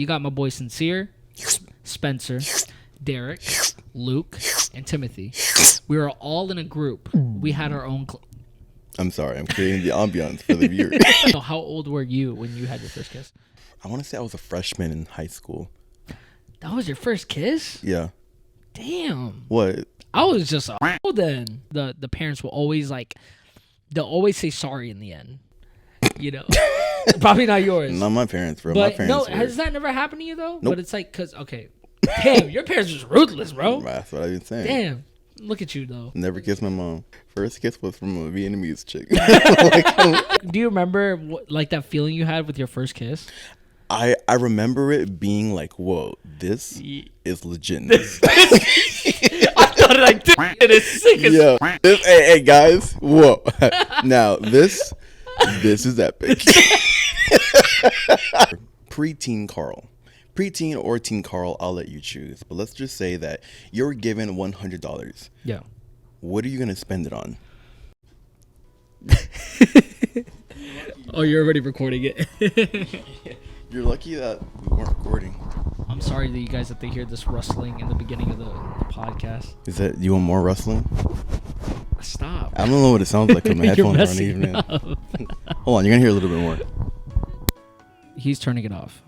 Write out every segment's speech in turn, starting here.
You got my boy Sincere, Spencer, Derek, Luke, and Timothy. We were all in a group. We had our own... I'm sorry. I'm creating the ambiance for the viewer. So how old were you when you had your first kiss? I want to say I was a freshman in high school. That was your first kiss? Yeah. Damn. What? I was just then. The parents will always they'll always say sorry in the end. You know, probably not yours. Not my parents, bro. But my parents has that never happened to you though? Nope. But it's like, cause okay, damn, your parents was ruthless, bro. That's what I've been saying. Damn, look at you though. Never kissed my mom. First kiss was from a Vietnamese chick. Do you remember like that feeling you had with your first kiss? I remember it being like, whoa, this is legit. I thought I did it as sick as hey guys, whoa. Now this is epic. Preteen Carl. Preteen or teen Carl, I'll let you choose. But let's just say that you're given $100. Yeah. What are you gonna spend it on? Oh, you're already recording it. You're lucky that we weren't recording. I'm sorry that you guys that they hear this rustling in the beginning of the podcast. Is that you want more rustling? Stop. I don't know what it sounds like because my headphones aren't even in. Hold on, you're gonna hear a little bit more. He's turning it off.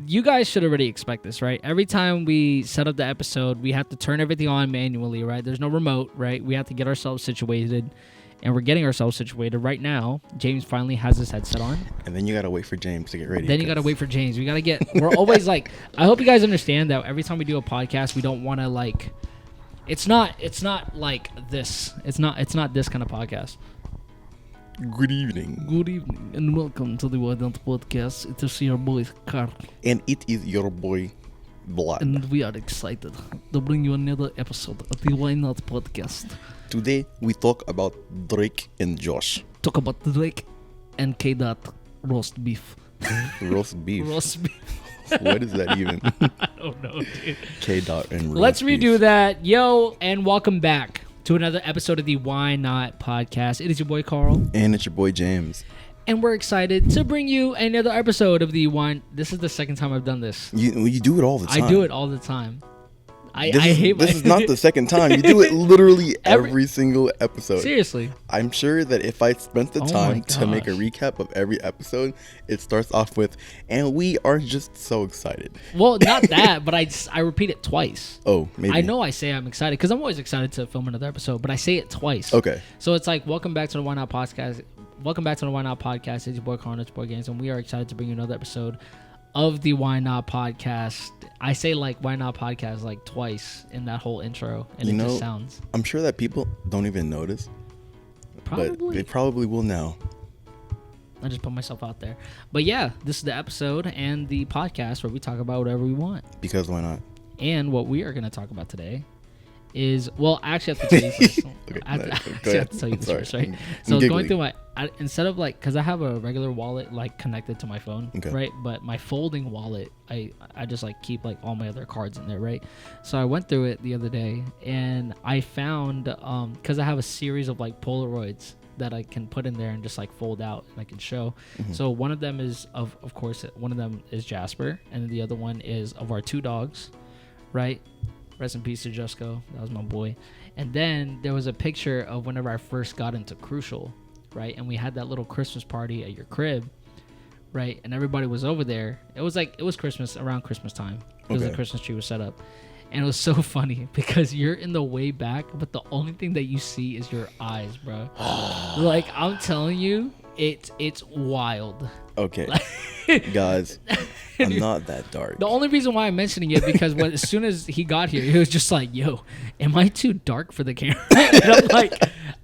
You guys should already expect this, right? Every time we set up the episode, we have to turn everything on manually, right? There's no remote, right? We have to get ourselves situated, and we're getting ourselves situated right now. James finally has his headset on. And then you gotta wait for James to get ready. Then you gotta wait for James. We're always like, I hope you guys understand that every time we do a podcast, we don't want to like, it's not like this. It's not this kind of podcast. Good evening. Good evening and welcome to the Why Not Podcast. It is your boy Carl. And it is your boy Vlad. And we are excited to bring you another episode of the Why Not Podcast. Today we talk about Drake and Josh. Talk about Drake and K. Dot roast beef. Roast beef. Roast beef. What is that even? I don't know, dude. K. Dot and roast Let's redo beef. that. Yo, and welcome back to another episode of the Why Not Podcast. It is your boy Carl. And it's your boy James. And we're excited to bring you another episode of the Why. This is the second time I've done this. You do it all the time. I do it all the time. I This is not the second time. You do it literally every single episode. Seriously. I'm sure that if I spent the time to make a recap of every episode, it starts off with, and we are just so excited. Well, not that, but I repeat it twice. Oh, maybe. I know I say I'm excited because I'm always excited to film another episode, but I say it twice. Okay. So it's like, welcome back to the Why Not Podcast. Welcome back to the Why Not Podcast. It's your boy Carl, it's your boy Games, and we are excited to bring you another episode of the Why Not Podcast. I say like Why Not Podcast like twice in that whole intro, and it just sounds. I'm sure that people don't even notice. Probably. But they probably will now. I just put myself out there. But yeah, this is the episode and the podcast where we talk about whatever we want. Because why not? And what we are going to talk about today is, well, I actually have to tell you first. Okay, I have to tell you this first, right? So I was going through instead of like, because I have a regular wallet like connected to my phone, right? But my folding wallet, I just like keep like all my other cards in there, right? So I went through it the other day and I found, because I have a series of like Polaroids that I can put in there and just like fold out and I can show. Mm-hmm. So one of them is of course, one of them is Jasper, and the other one is of our two dogs, right? Rest in peace to Jusco. That was my boy. And then there was a picture of whenever I first got into Crucial, right? And we had that little Christmas party at your crib, right? And everybody was over there. It was Christmas, around Christmas time. Because the Christmas tree was set up. And it was so funny because you're in the way back, but the only thing that you see is your eyes, bro. Like, I'm telling you, it's wild. Okay. Guys, I'm not that dark. The only reason why I'm mentioning it because as soon as he got here, he was just like, yo, am I too dark for the camera? And I'm like,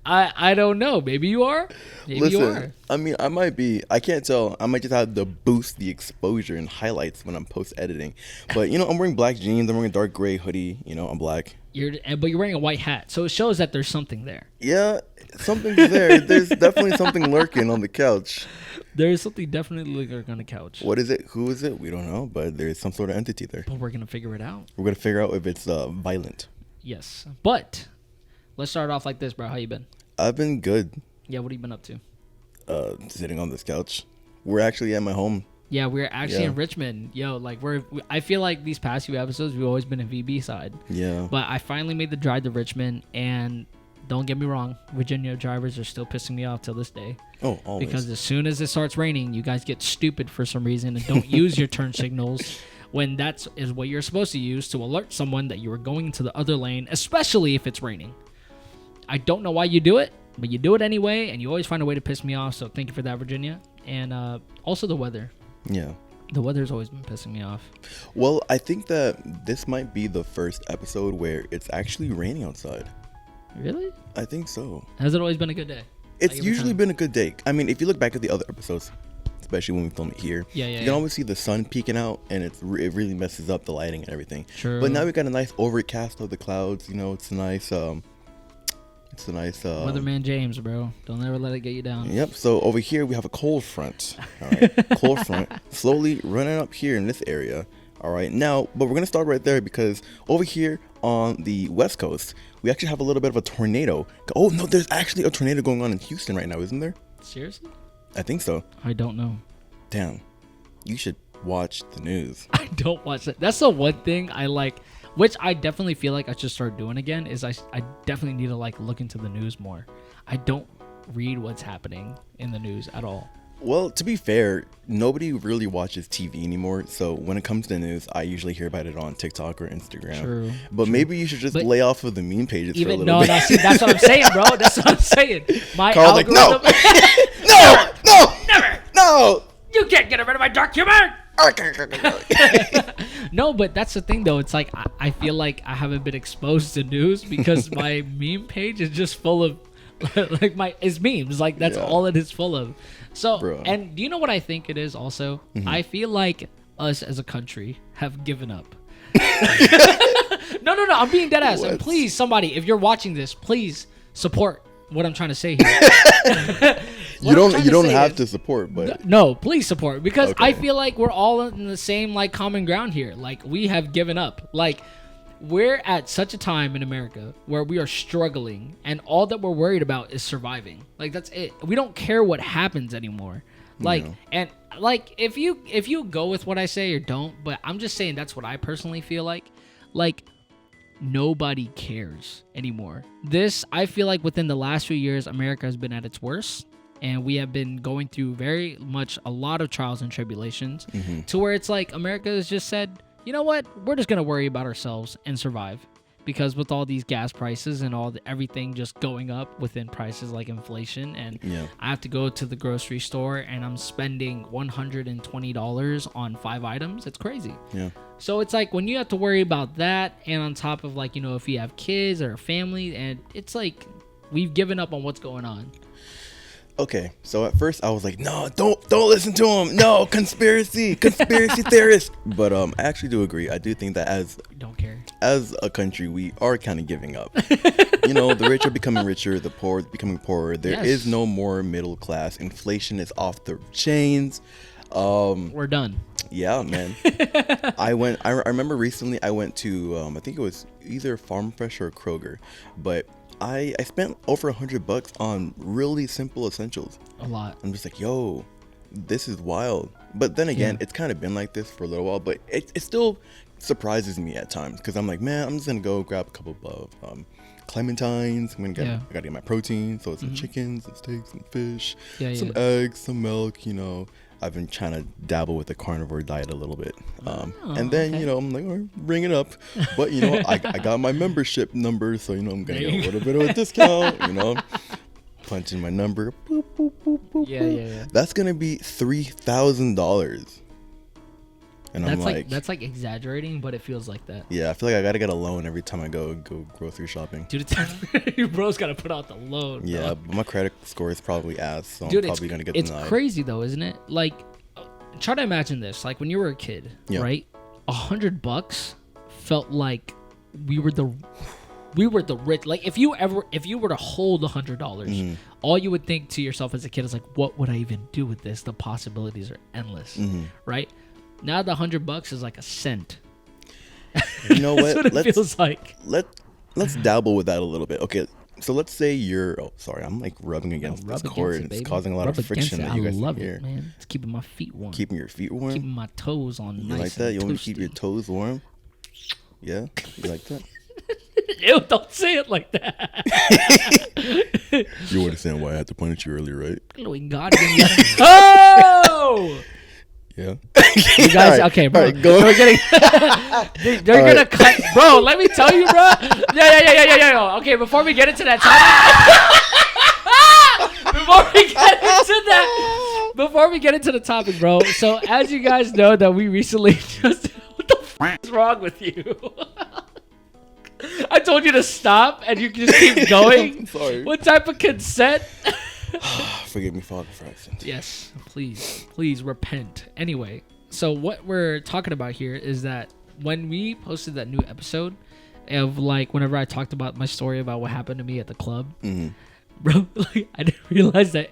I don't know. Maybe you are. Maybe you are. I mean, I might be. I can't tell. I might just have to boost the exposure and highlights when I'm post-editing. But, I'm wearing black jeans. I'm wearing a dark gray hoodie. I'm black. But you're wearing a white hat. So it shows that there's something there. Yeah, something's there. There's definitely something lurking on the couch. There's something definitely lurking on the couch. What is it? Who is it? We don't know, but there's some sort of entity there. But we're going to figure it out. We're going to figure out if it's violent. Yes. But let's start off like this, bro. How you been? I've been good. Yeah, what have you been up to? Sitting on this couch. We're actually at my home Yeah, we're actually in Richmond. Yo, like I feel like these past few episodes we've always been in VB side. Yeah. But I finally made the drive to Richmond, and don't get me wrong, Virginia drivers are still pissing me off till this day. Oh, always. Because as soon as it starts raining, you guys get stupid for some reason and don't use your turn signals when that is what you're supposed to use to alert someone that you are going into the other lane, especially if it's raining. I don't know why you do it, but you do it anyway, and you always find a way to piss me off. So thank you for that, Virginia. And also the weather. Yeah. The weather's always been pissing me off. Well, I think that this might be the first episode where it's actually raining outside. Really? I think so. Has it always been a good day? It's usually been a good day. I mean, if you look back at the other episodes, especially when we film it here, you can always see the sun peeking out, and it really messes up the lighting and everything. True. But now we got a nice overcast of the clouds. You know, it's a nice Weatherman James, bro. Don't ever let it get you down. Yep. So over here we have a cold front. All right, cold front slowly running up here in this area. All right. Now, but we're gonna start right there because over here on the West Coast, we actually have a little bit of a tornado. Oh no, there's actually a tornado going on in Houston right now, isn't there? Seriously? I think so. I don't know. Damn, you should watch the news. I don't watch it. That's the one thing I like. Which I definitely feel like I should start doing again is I definitely need to like look into the news more. I don't read what's happening in the news at all. Well, to be fair, nobody really watches TV anymore. So when it comes to news, I usually hear about it on TikTok or Instagram. True. But maybe you should just lay off of the meme pages for a little bit. No, see, that's what I'm saying, bro. That's what I'm saying. My Carl's algorithm. Like, no, never. No. You can't get rid of my dark humor. No, but that's the thing though. It's like I feel like I haven't been exposed to news because my meme page is just full of it's memes. Like that's all it is full of. So, bro. And do you know what I think it is also? Mm-hmm. I feel like us as a country have given up. No, I'm being dead ass. And please, somebody, if you're watching this, please support what I'm trying to say here. You don't have to support, but no, please support because I feel like we're all in the same like common ground here. Like we have given up. Like we're at such a time in America where we are struggling and all that we're worried about is surviving. Like that's it. We don't care what happens anymore. Like and like if you go with what I say or don't, but I'm just saying that's what I personally feel like. Like nobody cares anymore. I feel like within the last few years, America has been at its worst. And we have been going through very much a lot of trials and tribulations to where it's like America has just said, you know what? We're just going to worry about ourselves and survive. Because with all these gas prices and everything just going up within prices like inflation. And I have to go to the grocery store and I'm spending $120 on 5 items. It's crazy. Yeah. So it's like when you have to worry about that and on top of like, you know, if you have kids or a family and it's like we've given up on what's going on. Okay, so at first I was like, no, don't listen to him. No, conspiracy theorist. But I actually do agree. I do think that as a country, we are kind of giving up. You know, the rich are becoming richer, the poor becoming poorer. There is no more middle class. Inflation is off the chains. We're done. Yeah, man. I remember recently I went to I think it was either Farm Fresh or Kroger, but I spent over $100 on really simple essentials. A lot. I'm just like, yo, this is wild. But then again, it's kind of been like this for a little while, but it still surprises me at times because I'm like, man, I'm just gonna go grab a couple of clementines. I gotta get my protein, so some chickens, some steaks, some fish, some eggs, some milk. You know, I've been trying to dabble with the carnivore diet a little bit. And then, you know, I'm like, bring it up. But, you know, I got my membership number, so, you know, I'm going to get a little bit of a discount, you know. Punch in my number. Boop, boop, boop, boop, yeah. That's going to be $3,000. And that's like exaggerating, but it feels like that. Yeah, I feel like I got to get a loan every time I go grocery shopping. Dude, your bro's got to put out the loan. Yeah, but my credit score is probably ass, so I'm probably going to get denied. It's crazy though, isn't it? Like, try to imagine this. Like when you were a kid, right? $100 felt like we were the rich. Like if you were to hold $100, all you would think to yourself as a kid is like, what would I even do with this? The possibilities are endless, right? Now the $100 is like a cent. You know what? That's what it feels like. Let's dabble with that a little bit. Okay, So let's say you're. Oh, sorry, I'm like rubbing against this cord, and it's causing a lot of friction that you guys love can hear. it, man. It's keeping my feet warm. Keeping your feet warm. Keeping my toes on. You nice like that? You want to keep your toasty. toes warm? Yeah, you like that? Ew, don't say it like that. You understand why I had to point at you earlier, right? Oh! Yeah. You guys, okay, bro. Right, go. We're getting. They're gonna cut, bro. Let me tell you, bro. Yeah. Okay, before we get into that topic, before we get into the topic, bro. So as you guys know, that we recently just. What the f is wrong with you? I told you to stop, and you just keep going. I'm sorry. What type of consent? Forgive me, Father, for accident. Yes, please repent. Anyway, so what we're talking about here is that when we posted that new episode of like whenever I talked about my story about what happened to me at the club, bro, like I didn't realize that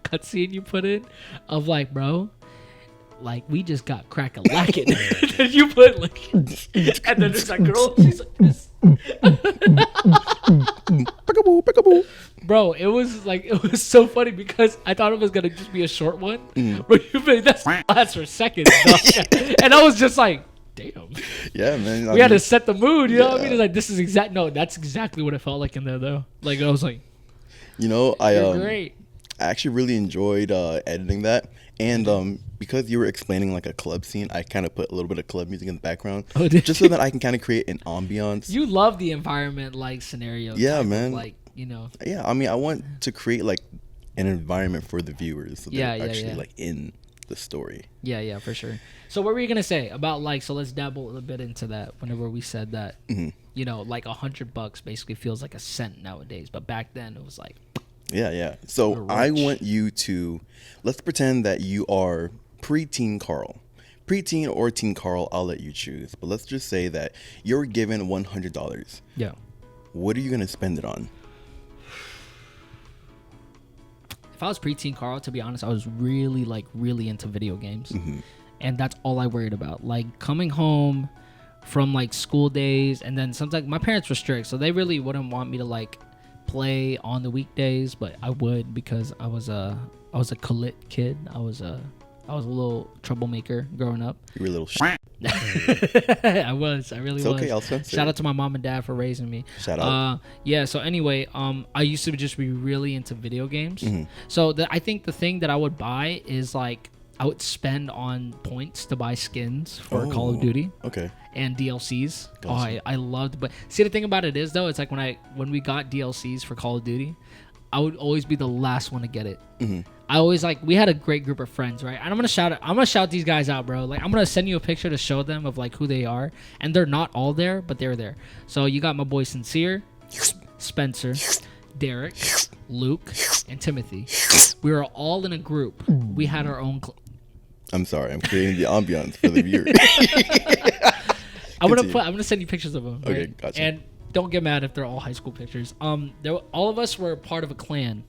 cutscene you put in of like, bro, like we just got crack-a-lackin'. Then you put like, and then there's that girl, she's like this. Peekaboo. Bro, it was so funny because I thought it was gonna just be a short one, but you made that last for seconds, and I was just like, damn. Yeah, man. We had to set the mood, you know what I mean? It's like that's exactly what it felt like in there though. Like I was like, you know, great. I actually really enjoyed editing that, and because you were explaining like a club scene, I kind of put a little bit of club music in the background, just so that I can kind of create an ambiance. You love the environment like scenario. Yeah, man. Like, you know. Yeah, I mean, I want to create like an environment for the viewers, so they're actually like in the story. Yeah, for sure. So what were you gonna say about like? So let's dabble a little bit into that. Whenever we said that, you know, like $100 basically feels like a cent nowadays, but back then it was like. Yeah. So I want you to, let's pretend that you are preteen Carl. Preteen or teen Carl, I'll let you choose. But let's just say that you're given $100. Yeah. What are you going to spend it on? If I was preteen Carl, to be honest, I was really into video games. And that's all I worried about. Like coming home from like school days, and then sometimes my parents were strict, so they really wouldn't want me to like play on the weekdays, but I would because I was a Khalid kid. I was a little troublemaker growing up. You were a little I really was. Okay, I'll censor. Shout out to my mom and dad for raising me. Shout out. Yeah, so anyway, I used to just be really into video games. So I think the thing that I would buy is like I would spend on points to buy skins for Call of Duty. Okay. And DLCs. Gotcha. I loved, but see the thing about it is though, it's like when we got DLCs for Call of Duty, I would always be the last one to get it. I always we had a great group of friends, right? And I'm gonna shout these guys out, bro. Like I'm gonna send you a picture to show them of like who they are, and they're not all there, but they're there. So you got my boy Sincere, Spencer, Derek, Luke, and Timothy. We were all in a group. We had our own. I'm sorry, I'm creating the ambiance for the viewer. I'm gonna send you pictures of them. Right? Okay, gotcha. And don't get mad if they're all high school pictures. All of us were part of a clan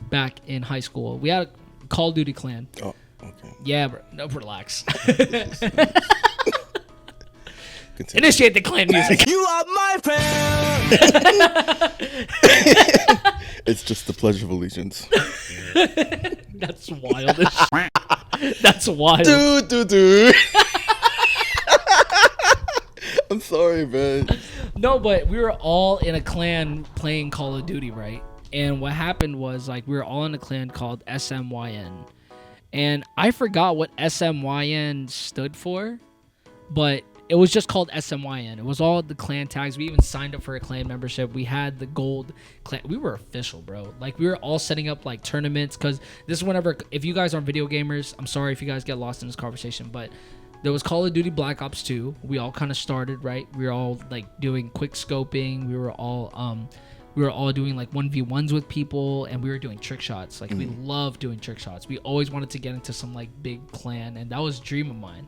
back in high school. We had a Call of Duty clan. Oh, okay. Yeah, bro. No, relax. Initiate the clan music. You are my friend. It's just the Pledge of Allegiance. That's wild. That's wild. Dude. I'm sorry, man. No, but we were all in a clan playing Call of Duty, right? And what happened was like we were all in a clan called SMYN. And I forgot what SMYN stood for, but it was just called SMYN. It was all the clan tags. We even signed up for a clan membership. We had the gold clan. We were official, bro. Like we were all setting up like tournaments, because this is whenever, if you guys aren't video gamers, I'm sorry if you guys get lost in this conversation, but there was Call of Duty Black Ops 2. We all kind of started, right? We were all like doing quick scoping. We were all doing like 1v1s with people, and we were doing trick shots. Like we love doing trick shots. We always wanted to get into some like big clan, and that was a dream of mine.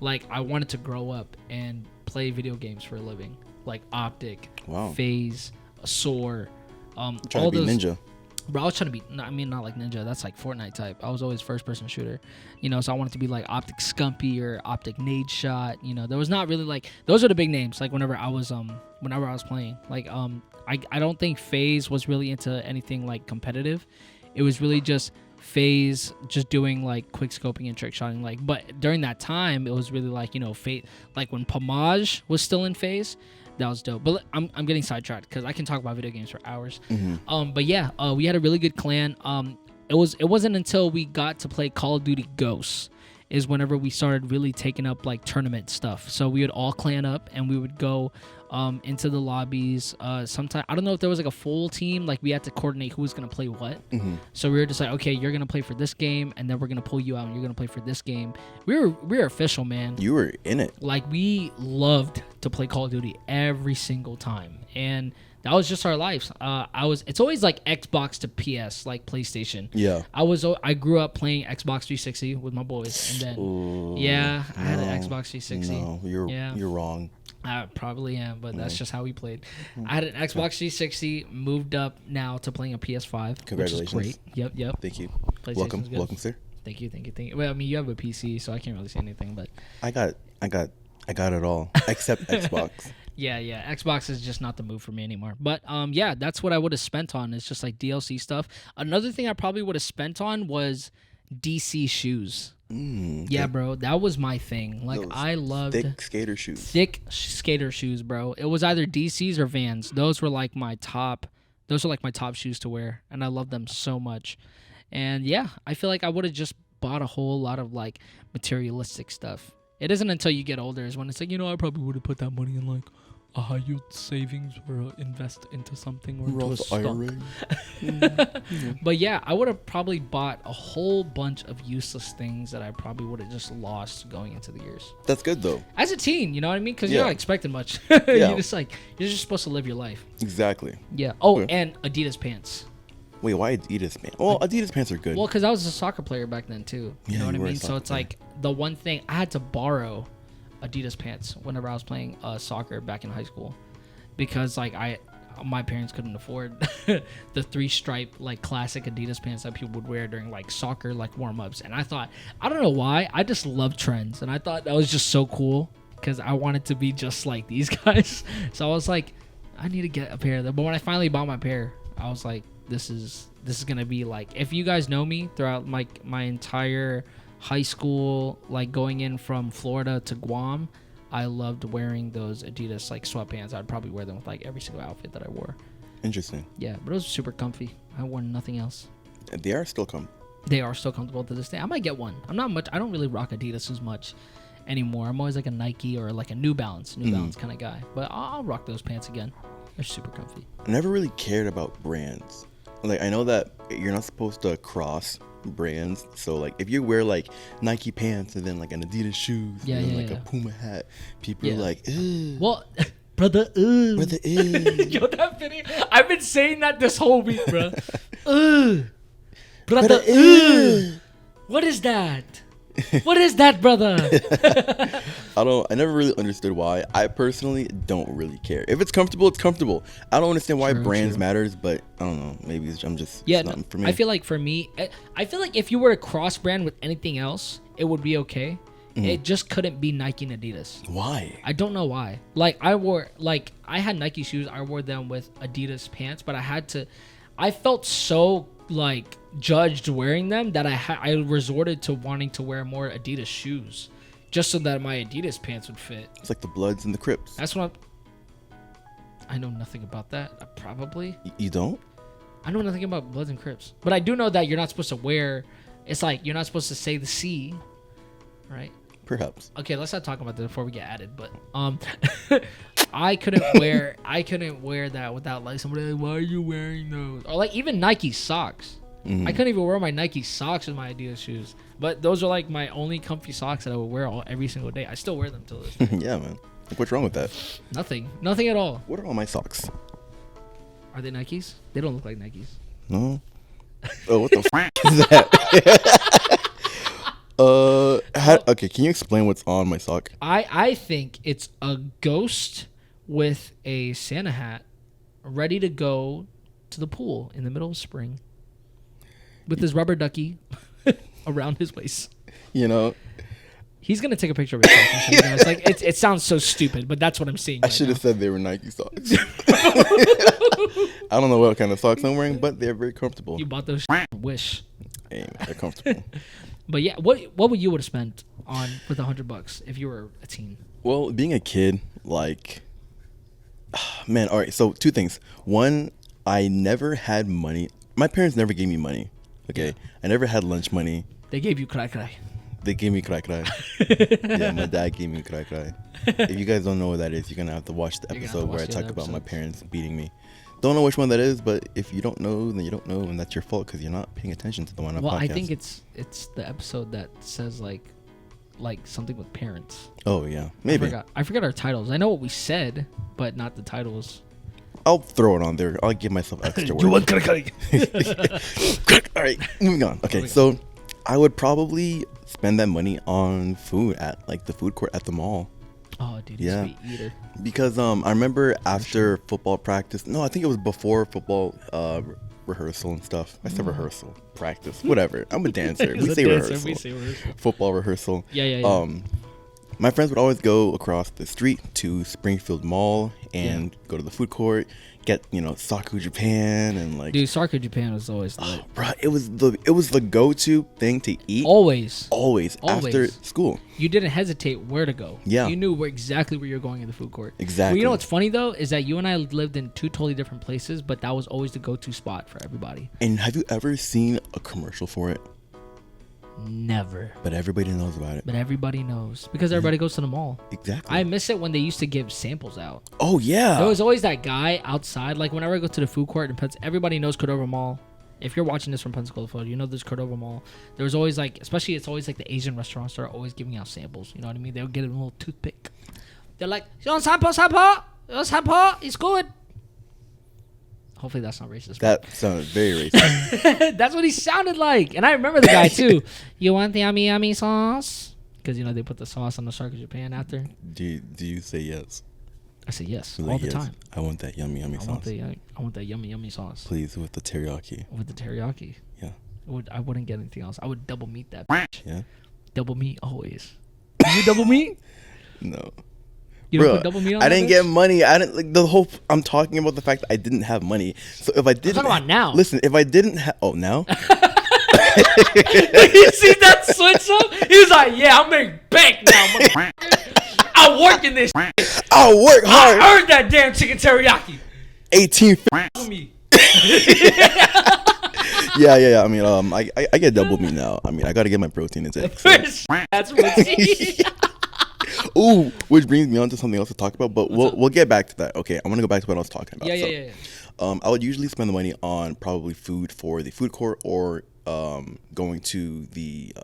Like I wanted to grow up and play video games for a living, like Optic, Wow. FaZe, Soar, Trying all to be those. ninja. Bro, I was trying to be, not like Ninja. That's like Fortnite type. I was always first person shooter, you know, so I wanted to be like Optic Scumpy or Optic Nade Shot. You know, there was not really like, those are the big names. Like whenever I was playing, like, I don't think FaZe was really into anything like competitive. It was really just FaZe just doing like quick scoping and trick shotting. Like, but during that time, it was really like, you know, like when Pomage was still in FaZe. That was dope. But I'm getting sidetracked because I can talk about video games for hours. But yeah, we had a really good clan. It wasn't until we got to play Call of Duty Ghosts is whenever we started really taking up like tournament stuff. So we would all clan up and we would go into the lobbies. Sometimes I don't know if there was like a full team, like we had to coordinate who was gonna play what. So we were just like, okay, you're gonna play for this game, and then we're gonna pull you out, and you're gonna play for this game. We were official, man. You were in it. Like we loved to play Call of Duty every single time, and that was just our lives. It's always like Xbox to PS, like PlayStation. Yeah. I grew up playing Xbox 360 with my boys, and then I had an Xbox 360. No, you're wrong. I probably am, but that's just how we played. I had an Xbox 360, moved up now to playing a PS5. Congratulations. Which is great. Yep. Thank you. PlayStation's good. Welcome, sir. Thank you. Well, I mean, you have a PC, so I can't really say anything, but I got it all except Xbox. Yeah. Xbox is just not the move for me anymore. But yeah, that's what I would have spent on. It's just like DLC stuff. Another thing I probably would have spent on was DC shoes. Yeah, bro, that was my thing. Like, I loved thick skater shoes. Thick skater shoes, bro. It was either DCs or Vans. Those were like my top shoes to wear, and I loved them so much. And yeah, I feel like I would have just bought a whole lot of like materialistic stuff. It isn't until you get older is when it's like, you know, I probably would have put that money in like a high yield savings or invest into something or into a stock. But yeah, I would have probably bought a whole bunch of useless things that I probably would have just lost going into the years. That's good though. As a teen, you know what I mean? Because you're not expecting much. You're just supposed to live your life. Exactly. Yeah. Oh, and Adidas pants. Wait, why Adidas pants? Well, Adidas pants are good. Well, because I was a soccer player back then too. You know what I mean? So it's like the one thing I had to borrow Adidas pants whenever I was playing soccer back in high school, because like my parents couldn't afford the 3-stripe like classic Adidas pants that people would wear during like soccer like warm-ups. And I thought, I don't know why, I just love trends, and I thought that was just so cool because I wanted to be just like these guys. So I was like, I need to get a pair of them. But when I finally bought my pair, I was like, this is gonna be like, if you guys know me throughout my entire high school, like going in from Florida to Guam, I loved wearing those Adidas like sweatpants. I'd probably wear them with like every single outfit that I wore. Interesting. Yeah, but it was super comfy. I wore nothing else. They are still comfortable. They are still comfortable to this day. I might get one. I don't really rock Adidas as much anymore. I'm always like a Nike or like a New Balance kind of guy. But I'll rock those pants again. They're super comfy. I never really cared about brands. Like, I know that you're not supposed to cross brands, so like if you wear like Nike pants and then like an Adidas shoes and then a Puma hat, people are like, ew. Well, brother, ew. Brother, ew. Yo, that video, I've been saying that this whole week, bro. Brother, ew. What is that? What is that, brother? I never really understood why. I personally don't really care. If it's comfortable, it's comfortable. I don't understand why brands matters, but I don't know. Maybe I'm just not for me. I feel like for me, I feel like if you were to cross brand with anything else, it would be okay. It just couldn't be Nike and Adidas. Why? I don't know why. Like I had Nike shoes. I wore them with Adidas pants, but I felt so like judged wearing them that I resorted to wanting to wear more Adidas shoes just so that my Adidas pants would fit. It's like the Bloods and the Crips. That's what I know nothing about that. Probably. You don't? I know nothing about Bloods and Crips, but I do know that you're not supposed to wear. It's like you're not supposed to say the C, right? Perhaps. Okay, let's not talk about that before we get added. But I couldn't wear that without like somebody like, why are you wearing those? Or like even Nike socks. I couldn't even wear my Nike socks with my Adidas shoes. But those are like my only comfy socks that I would wear every single day. I still wear them till this day. Yeah, man. Like, what's wrong with that? Nothing at all. What are all my socks? Are they Nikes? They don't look like Nikes. No. Oh, what the is that? Okay, can you explain what's on my sock? I think it's a ghost with a Santa hat ready to go to the pool in the middle of spring. with his rubber ducky around his waist. You know, he's gonna take a picture of himself. And show you guys. Like it sounds so stupid, but that's what I'm seeing. I should have said they were Nike socks. I don't know what kind of socks I'm wearing, but they're very comfortable. You bought those Wish. Hey, they're comfortable. But yeah, what would you would have spent on with $100 if you were a teen? Well, being a kid, like, man, all right. So 2 things. One, I never had money. My parents never gave me money. Okay, yeah. I never had lunch money. They gave you cry. They gave me cry. Yeah, my dad gave me cry. If you guys don't know what that is, you're gonna have to watch the episode where I talk about my parents beating me. Don't know which one that is, but if you don't know, then you don't know, and that's your fault because you're not paying attention to the one on podcast. Well, I think it's the episode that says like something with parents. Oh yeah, maybe. I forgot our titles. I know what we said, but not the titles. I'll throw it on there. I'll give myself extra work. All right, moving on. Okay, so I would probably spend that money on food at like the food court at the mall. Oh, dude, he's a sweet eater. Because I remember after football practice. No, I think it was before football rehearsal and stuff. I said rehearsal, practice, whatever. I'm a dancer. We say rehearsal. Football rehearsal. Yeah. My friends would always go across the street to Springfield Mall and go to the food court, get Saku Japan and like. Dude, Saku Japan was always lit. Oh, bro, it was the go-to thing to eat. Always After school. You didn't hesitate where to go. Yeah. You knew exactly where you're going in the food court. Exactly. Well, you know what's funny though is that you and I lived in 2 totally different places, but that was always the go-to spot for everybody. And have you ever seen a commercial for it? Never. But everybody knows about it. But everybody knows because everybody goes to the mall. Exactly. I miss it when they used to give samples out. Oh yeah. There was always that guy outside. Like whenever I go to the food court in everybody knows Cordova Mall. If you're watching this from Pensacola, Florida, you know there's Cordova Mall. There was always like, especially it's always like the Asian restaurants that are always giving out samples. You know what I mean? They'll get a little toothpick. They're like, you want sample? Your sample? It's good. Hopefully that's not racist. That sounded very racist. That's what he sounded like. And I remember the guy too. You want the yummy sauce? Because they put the sauce on the Saku Japan after. Do you say yes? I say yes like, all the time. I want that yummy sauce. I want that yummy sauce. Please, with the teriyaki. Yeah. I wouldn't get anything else. I would double meat that bitch. Yeah. Double meat always. You double meat? No. You don't put double meat on I didn't get money. I didn't like the whole. I'm talking about the fact that I didn't have money. So if I didn't, I'm talking about now. Listen, if I didn't have, now. You see that switch up? He was like, "Yeah, I'm making bank now. I work in this. I'll work hard. I earned that damn chicken teriyaki. 18. Me. Yeah. I mean, I get double meat now. I mean, I gotta get my protein intake. So. That's what. Ooh, which brings me on to something else to talk about, but we'll get back to that. Okay, I want to go back to what I was talking about. Yeah. I would usually spend the money on probably food for the food court or going to the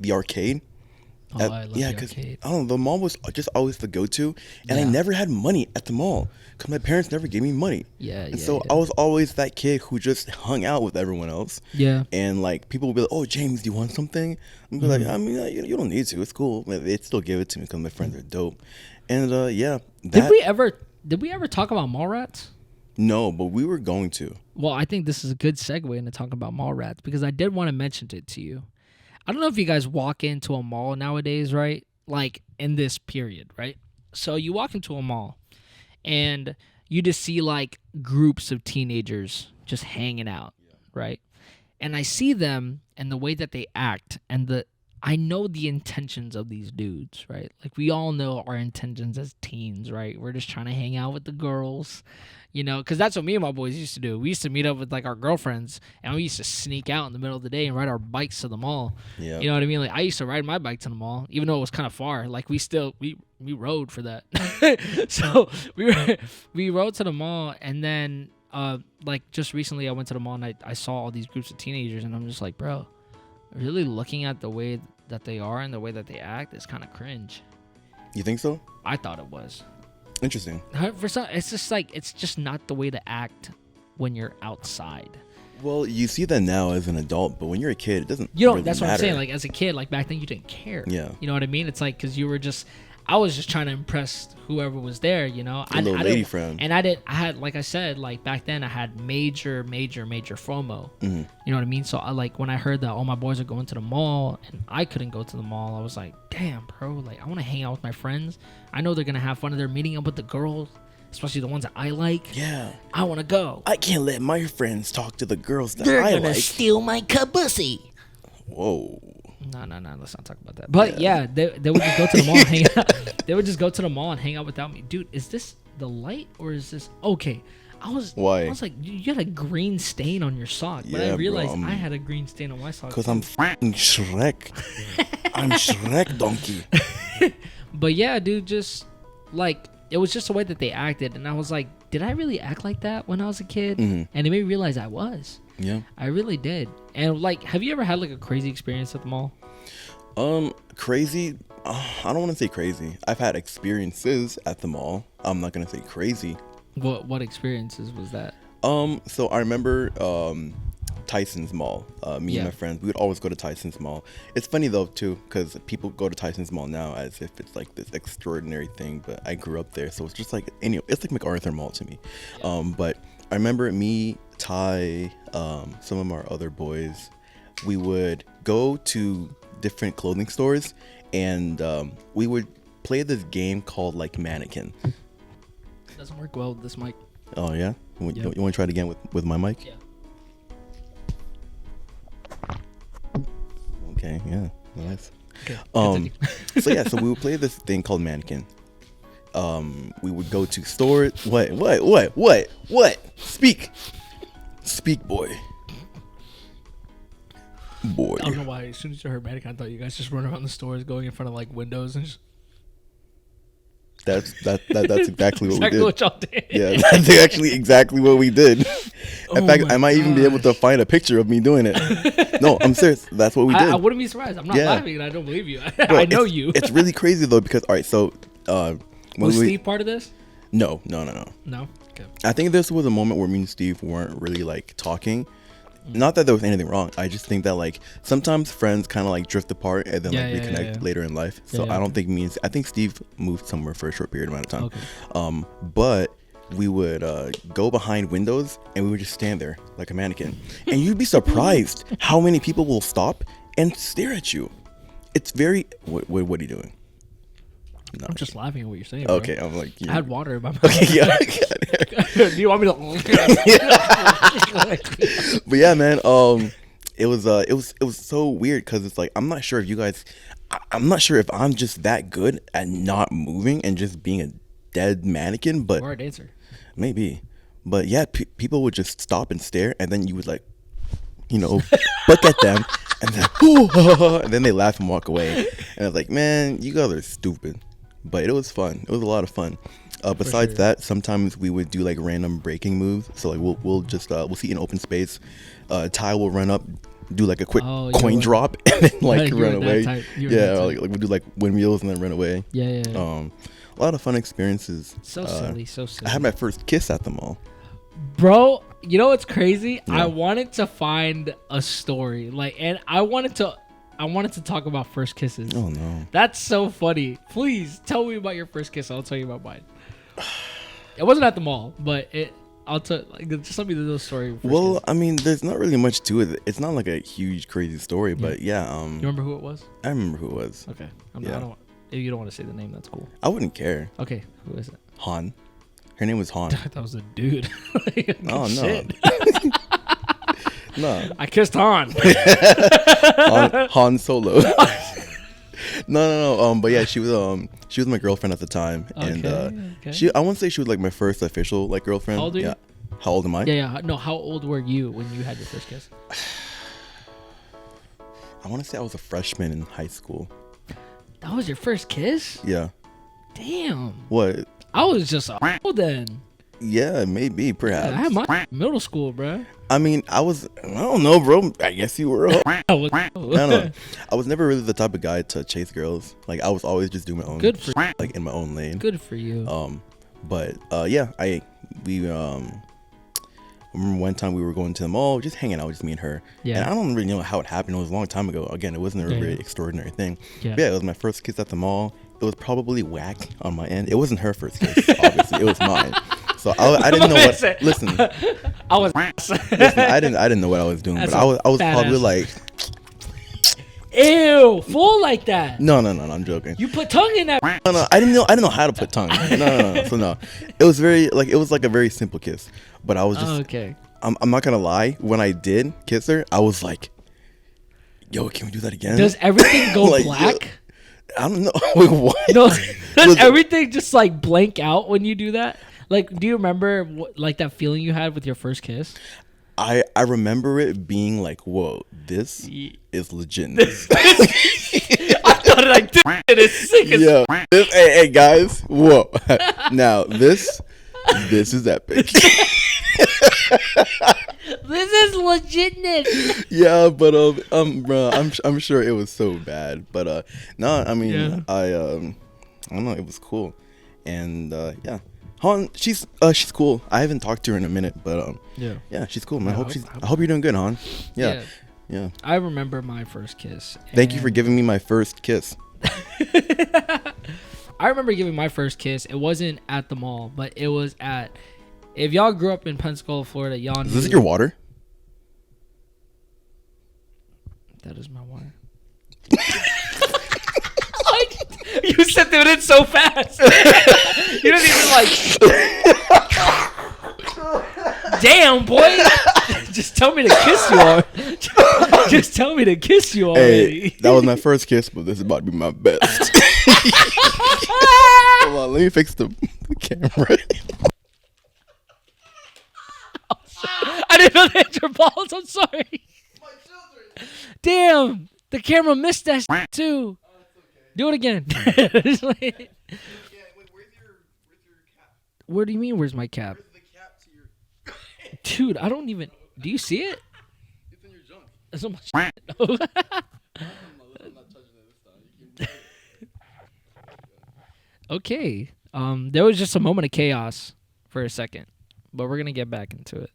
arcade. I love the arcade. I don't know, the mall was just always the go-to, and I never had money at the mall because my parents never gave me money. So I was always that kid who just hung out with everyone else. Yeah. And like people would be like, "Oh, James, do you want something?" I'd be like, "I mean, you don't need to. It's cool." They'd still give it to me because my friends are dope. And Did we ever talk about mall rats? No, but we were going to. Well, I think this is a good segue into talking about mall rats because I did want to mention it to you. I don't know if you guys walk into a mall nowadays, right? Like in this period, right? So you walk into a mall and you just see like groups of teenagers just hanging out, right? And I see them and the way that they act and I know the intentions of these dudes, right? Like we all know our intentions as teens, right? We're just trying to hang out with the girls, because that's what me and my boys used to do. We used to meet up with like our girlfriends and we used to sneak out in the middle of the day and ride our bikes to the mall. Yeah. You know what I mean? Like I used to ride my bike to the mall, even though it was kind of far. Like we rode for that. So we rode to the mall and then like just recently I went to the mall and I saw all these groups of teenagers and I'm just like, bro, really looking at the way that they are and the way that they act is kind of cringe. You think so? I thought it was. Interesting. For some, it's just not the way to act when you're outside. Well, you see that now as an adult, but when you're a kid, it doesn't. Really that's matter. What I'm saying. Like as a kid, like back then, you didn't care. Yeah. You know what I mean? It's like because you were just I was just trying to impress whoever was there, you know. A little lady friend. And I had, like I said, like back then I had major FOMO. You know what I mean? So I, like, when I heard that all my boys are going to the mall and I couldn't go to the mall, I was like, damn, bro, like I want to hang out with my friends. I know they're gonna have fun. They're meeting up with the girls, especially the ones that I like. Yeah. I want to go. I can't let my friends talk to the girls that I like. They're gonna steal my kabussy. Whoa. No, let's not talk about that. But yeah, they would just go to the mall and hang out. They would just go to the mall and hang out without me. Dude, is this the light or is this okay? I was like, you had a green stain on your sock, but I realized I had a green stain on my sock. Because I'm f***ing Shrek. I'm Shrek donkey. But yeah, dude, just like it was just the way that they acted, and I was like, did I really act like that when I was a kid? And it made me realize I was. Yeah, I really did. And like, have you ever had like a crazy experience at the mall? Crazy. I don't want to say crazy. I've had experiences at the mall. I'm not gonna say crazy. What experiences was that? So I remember Tyson's Mall. Me and my friends, we would always go to Tyson's Mall. It's funny though too, because people go to Tyson's Mall now as if it's like this extraordinary thing. But I grew up there, so it's just like it's like MacArthur Mall to me. But I remember me, Ty, some of our other boys, we would go to different clothing stores and we would play this game called like Mannequin. It doesn't work well with this mic. Oh yeah? You want to try it again with my mic? Yeah. Okay, yeah, nice. Okay, so we would play this thing called Mannequin. We would go to stores. What? Speak, boy. I don't know why. As soon as you heard Mannequin, I thought you guys just run around the stores, going in front of like windows and just. That's exactly what we did. What y'all did. Yeah, that's actually exactly what we did. In fact, I might even be able to find a picture of me doing it. No, I'm serious. That's what we did. I wouldn't be surprised. I'm not laughing, and I don't believe you. I know you. It's really crazy though, because all right, so was Steve part of this? No. No. Okay. I think this was a moment where me and Steve weren't really like talking. Not that there was anything wrong. I just think that like sometimes friends kind of like drift apart and then reconnect later in life. So I don't think I think Steve moved somewhere for a short period amount of time. Okay. But we would go behind windows and we would just stand there like a mannequin. And you'd be surprised how many people will stop and stare at you. It's very... What are you doing? No. I'm just laughing at what you're saying. Okay, bro. I'm like... I had water in my mouth. Okay, yeah. Do you want me to... But yeah, man, it was so weird because it's like, I'm not sure if I'm just that good at not moving and just being a dead mannequin, but... Or a dancer. Maybe. But yeah, people would just stop and stare, and then you would like, look at them, and then they laugh and walk away. And I was like, man, you guys are stupid. But it was fun. It was a lot of fun. Besides that, sometimes we would do like random breaking moves. So like we'll see an open space. Ty will run up, do like a quick coin drop, and then like run away. Yeah, like we'll do like windmills and then run away. Yeah. A lot of fun experiences. So silly. I had my first kiss at the mall. Bro, you know what's crazy? Yeah. I wanted to find a story, and I wanted to talk about first kisses. Oh no, that's so funny. Please tell me about your first kiss. I'll tell you about mine. It wasn't at the mall, but I'll tell. Just let me do the story. Well, kiss. I mean, there's not really much to it. It's not like a huge crazy story, but yeah. You remember who it was? I remember who it was. Okay. If you don't want to say the name, that's cool. I wouldn't care. Okay, who is it? Han. Her name was Han. That was a dude. Oh, no. No. I kissed Han. Han Solo. No. But yeah, she was my girlfriend at the time, and I won't say she was like my first official like girlfriend. How old are you? How old am I? Yeah. No, how old were you when you had your first kiss? I want to say I was a freshman in high school. That was your first kiss? Yeah. Damn. What? I was just then. Yeah, maybe, perhaps. Yeah, I had my middle school, bro. I mean, I don't know, bro. I guess you were. No. I was never really the type of guy to chase girls. Like, I was always just doing my own shit, like in my own lane. Good for you. But yeah, we I remember one time we were going to the mall, just hanging out, just me and her. Yeah. And I don't really know how it happened. It was a long time ago. Again, it wasn't a very extraordinary thing. Yeah. But yeah, it was my first kiss at the mall. It was probably whack on my end. It wasn't her first kiss, obviously. It was mine. So I didn't know what. Listen, I was. Listen, I didn't know what I was doing, but I was probably like. Ew, full like that. No, I'm joking. You put tongue in that. No, I didn't know how to put tongue. No. So no, it was like a very simple kiss. But I was just okay. I'm not gonna lie. When I did kiss her, I was like, "Yo, can we do that again?" Does everything go like, black? I don't know. Wait, what? No, does everything just like blank out when you do that? Like, do you remember like that feeling you had with your first kiss? I remember it being like, whoa, this is legit. I thought I did it. Sick as hey guys, whoa. Now this is epic. This is legitness. Yeah, but bro, I'm sure it was so bad, but no, I mean, I don't know, it was cool, and yeah. Han, she's cool. I haven't talked to her in a minute, but yeah, she's cool, man. I hope you're doing good, Han. Yeah. I remember my first kiss. Thank you for giving me my first kiss. I remember giving my first kiss. It wasn't at the mall, but it was at. If y'all grew up in Pensacola, Florida, y'all knew. Is this your water? That is my water. You said that it so fast. You didn't even like. Damn, boy. Just tell me to kiss you already. Just tell me to kiss you already. Hey, that was my first kiss, but this is about to be my best. Hold on, let me fix the camera. I didn't know that your balls. I'm sorry. My children. Damn, the camera missed that too. Do it again. Where's your cap? Where do you mean, where's my cap? Where's the cap to your... Dude, I don't even... Do you see it? It's in your junk. That's on my shit. I'm not touching it this time. Okay. There was just a moment of chaos for a second, but we're going to get back into it.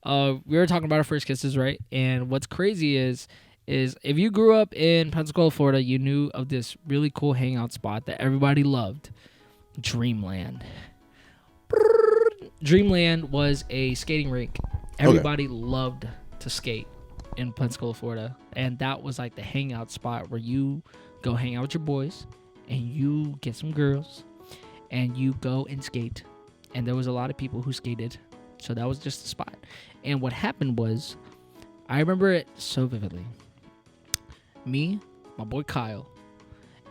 We were talking about our first kisses, right? And what's crazy is if you grew up in Pensacola, Florida, you knew of this really cool hangout spot that everybody loved, Dreamland. Dreamland was a skating rink. Everybody loved to skate in Pensacola, Florida, and that was like the hangout spot where you go hang out with your boys and you get some girls and you go and skate. And there was a lot of people who skated, so that was just the spot. And what happened was, I remember it so vividly. Me, my boy Kyle,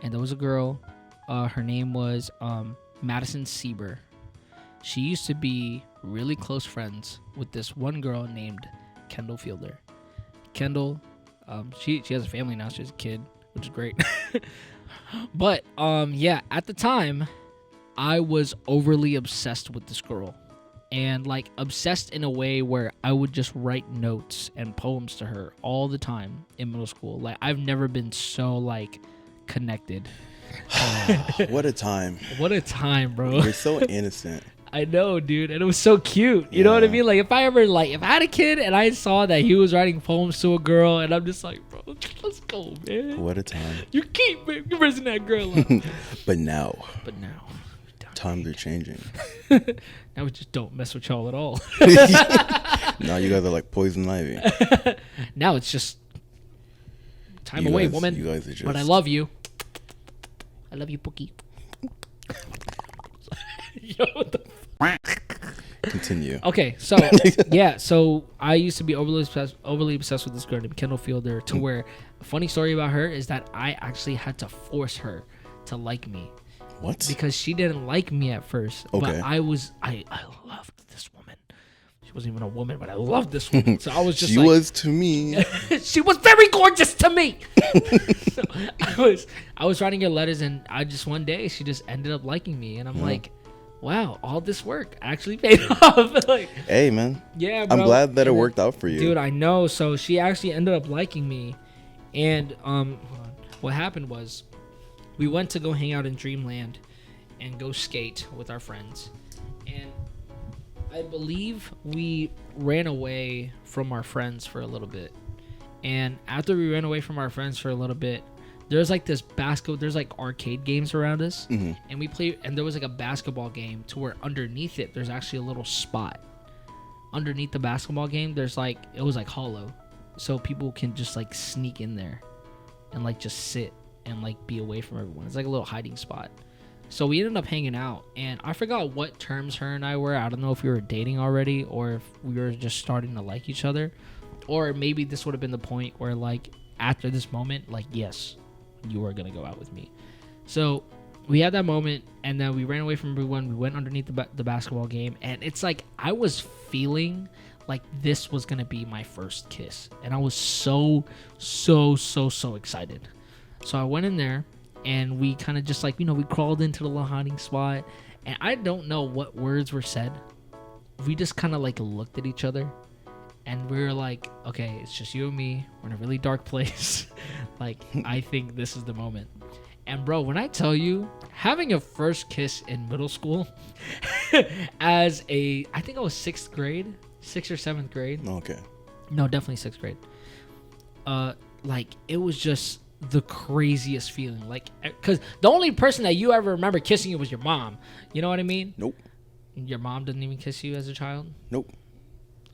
and there was a girl. Her name was Madison Sieber. She used to be really close friends with this one girl named Kendall Fielder. Kendall, she has a family now. She has a kid, which is great. But yeah, at the time, I was overly obsessed with this girl. And like obsessed in a way where I would just write notes and poems to her all the time in middle school. Like I've never been so like connected. What a time. What a time, bro. You're so innocent. I know, dude. And it was so cute. You know what I mean? Like if I had a kid and I saw that he was writing poems to a girl and I'm just like, bro, let's go, man. What a time. You keep raising that girl up. But now. Times are changing. Now we just don't mess with y'all at all. Now you guys are like poison ivy. Now it's just time away, woman. You guys are just... But I love you. I love you, Pookie. Yo, what the Continue. Okay, so yeah, so I used to be overly obsessed with this girl named Kendall Fielder, to where a funny story about her is that I actually had to force her to like me. What? Because she didn't like me at first. Okay. But I loved this woman. She wasn't even a woman, but I loved this woman. So I was just she was to me. She was very gorgeous to me. So I was writing her letters, and one day she just ended up liking me, and I'm like, wow, all this work actually paid off. Like, hey, man. Yeah, bro. I'm glad that it worked out for you. Dude, I know. So she actually ended up liking me, and what happened was, we went to go hang out in Dreamland and go skate with our friends. And I believe we ran away from our friends for a little bit. And after we ran away from our friends for a little bit, there's like this there's like arcade games around us, Mm-hmm. and we play, and there was like a basketball game to where underneath it there's actually a little spot. Underneath the basketball game, there's like, it was like hollow, so people can just like sneak in there and like just sit and like be away from everyone. It's like a little hiding spot. So we ended up hanging out, and I forgot what terms her and I were. I don't know if we were dating already or if we were just starting to like each other, or maybe this would have been the point where like after this moment, like, yes, you are gonna go out with me. So we had that moment, and then we ran away from everyone. We went underneath the basketball game, and it's like I was feeling like this was gonna be my first kiss, and I was so excited. So I went in there, and we kind of just like, we crawled into the little hiding spot, and I don't know what words were said. We just kind of like looked at each other, and we were like, okay, it's just you and me. We're in a really dark place. Like, I think this is the moment. And bro, when I tell you, having a first kiss in middle school I think I was 6th or 7th grade. Okay. No, definitely 6th grade. Like, it was just the craziest feeling. Like, because the only person that you ever remember kissing you was your mom. You know what I mean? Nope. Your mom didn't even kiss you as a child? Nope.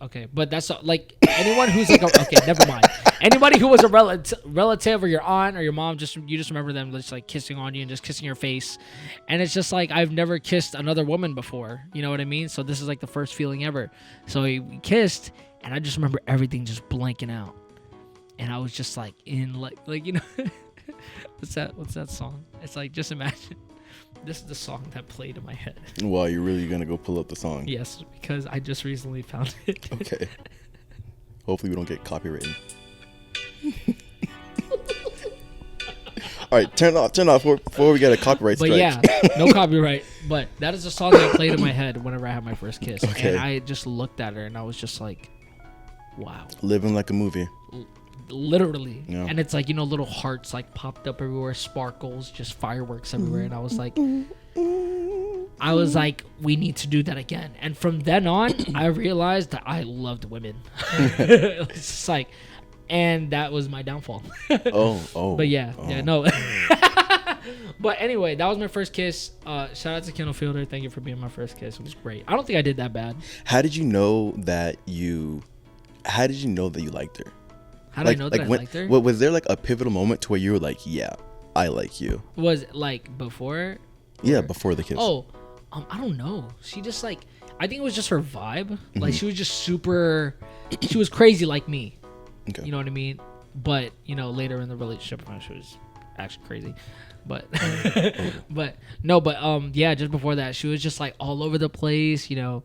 Okay, but that's like anyone who's like okay, never mind. Anybody who was a relative or your aunt or your mom, you just remember them just like kissing on you and just kissing your face, and it's just like, I've never kissed another woman before. You know what I mean? So this is like the first feeling ever. So we kissed, and I just remember everything just blanking out, and I was just like in like what's that song? It's like, just imagine. This is the song that played in my head. Well, you're really gonna go pull up the song? Yes, because I just recently found it. Okay. Hopefully we don't get copyrighted. All right, turn off before we get a copyright strike. But yeah, no copyright. But that is the song that played in my head whenever I had my first kiss. Okay. And I just looked at her, and I was just like, wow. Living like a movie. Literally. Yeah. And it's like, little hearts like popped up everywhere, sparkles, just fireworks everywhere. And I was like, we need to do that again. And from then on, I realized that I loved women. It's just like, and that was my downfall. Oh. But yeah, no. But anyway, that was my first kiss. Shout out to Kendall Fielder. Thank you for being my first kiss. It was great. I don't think I did that bad. How did you know that you liked her? How did I know that I liked her? Was there like a pivotal moment to where you were like, yeah, I like you? Was it like before? Yeah, before the kiss. Oh, I don't know. She just like, I think it was just her vibe. Mm-hmm. Like, she was just super, she was crazy like me. Okay. You know what I mean? But, later in the relationship, she was actually crazy. But, yeah, just before that, she was just like all over the place. I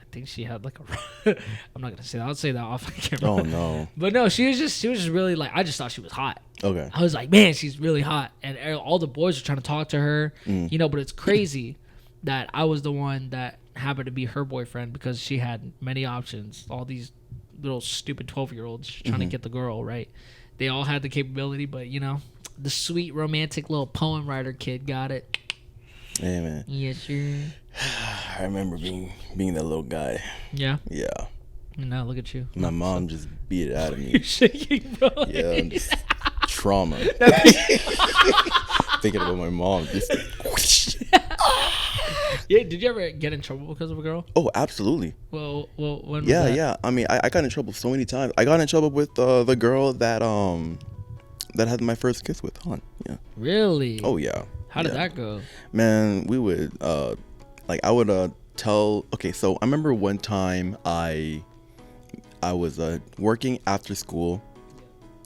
think she had like I'm not gonna say that. I'll say that off camera. Oh no. But no, she was just really like, I just thought she was hot. Okay. I was like, man, she's really hot, and all the boys were trying to talk to her. But it's crazy that I was the one that happened to be her boyfriend, because she had many options. All these little stupid 12-year-olds trying to get the girl, right? They all had the capability, but the sweet romantic little poem writer kid got it. Yeah, man. Yeah, sure. I remember being that little guy. Yeah? Yeah. Now look at you. My mom just beat it out of me. You're shaking, bro. Yeah, I'm just trauma. Thinking about my mom. Just yeah, did you ever get in trouble because of a girl? Oh, absolutely. Well, when was that? Yeah. I mean, I got in trouble so many times. I got in trouble with the girl that had my first kiss with, hon. Yeah. Really? Oh, yeah. How did that go? Man, we would I would tell. Okay, so I remember one time I was working after school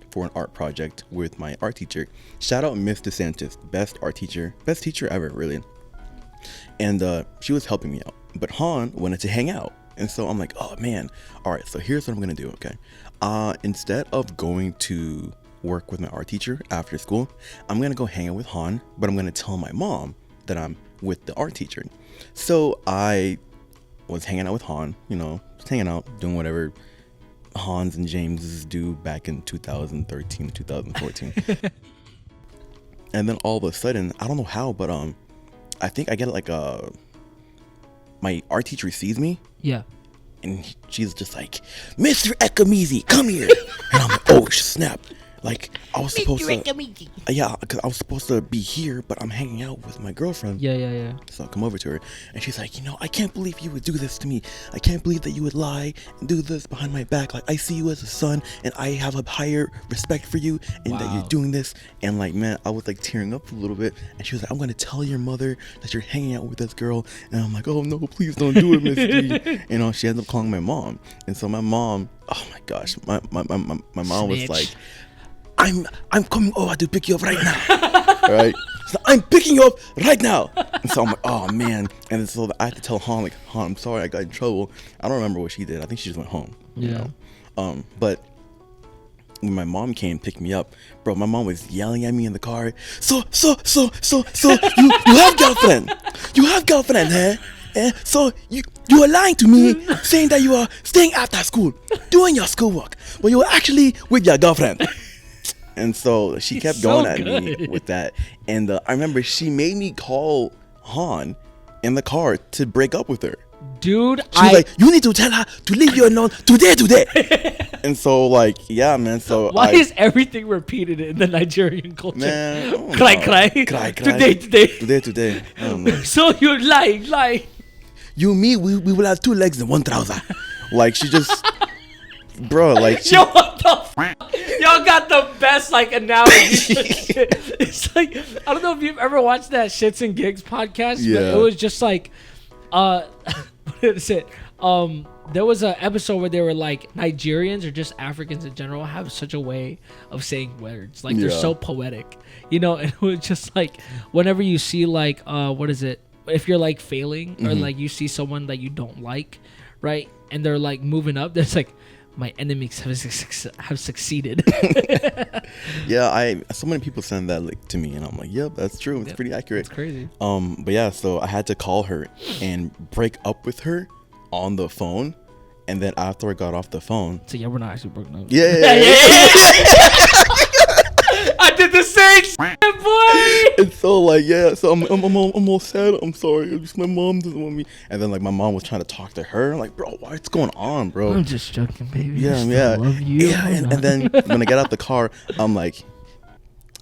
for an art project with my art teacher. Shout out Miss DeSantis, best teacher ever, really. And she was helping me out, but Han wanted to hang out, and so I'm like, oh man, all right. So here's what I'm gonna do. Okay, instead of going to work with my art teacher after school, I'm gonna go hang out with Han, but I'm gonna tell my mom that I'm with the art teacher. So I was hanging out with Han, just hanging out, doing whatever Hans and Jameses do back in 2013, 2014. And then all of a sudden, I don't know how, but I think I get like my art teacher sees me. Yeah. And she's just like, Mr. Ekamizi, come here. And I'm like, oh snap. Like, I was supposed to... Yeah, because I was supposed to be here, but I'm hanging out with my girlfriend. Yeah. So I come over to her, and she's like, I can't believe you would do this to me. I can't believe that you would lie and do this behind my back. Like, I see you as a son, and I have a higher respect for you, and that you're doing this. And, like, man, I was, like, tearing up a little bit. And she was like, I'm going to tell your mother that you're hanging out with this girl. And I'm like, oh, no, please don't do it, Miss D. She ended up calling my mom. And so my mom, oh, my gosh, my mom was like, I'm coming over to pick you up right now. All right, so I'm picking you up right now. And so I'm like, oh man. And so I had to tell Han, like, Han, I'm sorry, I got in trouble. I don't remember what she did. I think she just went home. But when my mom came to pick me up, bro, my mom was yelling at me in the car. So you have girlfriend? You have girlfriend, huh? So you are lying to me, saying that you are staying after school, doing your schoolwork, but you were actually with your girlfriend. And so she kept going at me with that. And I remember she made me call Han in the car to break up with her. Dude, she was like, you need to tell her to leave you alone today. And so, like, yeah, man. So why is everything repeated in the Nigerian culture? Man, cry. Today. I don't know. So you're lying. You, me, we will have 2 legs and 1 trouser. Like, she just... Bro, like... Yo, what the f***? Y'all got the best, like, analogy. It's like, I don't know if you've ever watched that Shits and Gigs podcast, but it was just like, what is it? There was an episode where they were like, Nigerians or just Africans in general have such a way of saying words. Like, they're so poetic, and it was just like, whenever you see, like, what is it? If you're, like, failing or, like, you see someone that you don't like, right? And they're, like, moving up, there's, like, my enemies have succeeded. Yeah, so many people send that, like, to me, and I'm like, yep, that's true. It's pretty accurate. It's crazy. But yeah, so I had to call her and break up with her on the phone, and then after I got off the phone, so yeah, we're not actually broken up. Yeah. I did the same shit, boy. And so, like, yeah, so I'm all sad. I'm sorry. Just my mom doesn't want me. And then, like, my mom was trying to talk to her. I'm like, bro, what's going on, bro? I'm just joking, baby. Yeah. Love you. Yeah, and then when I get out the car, I'm like,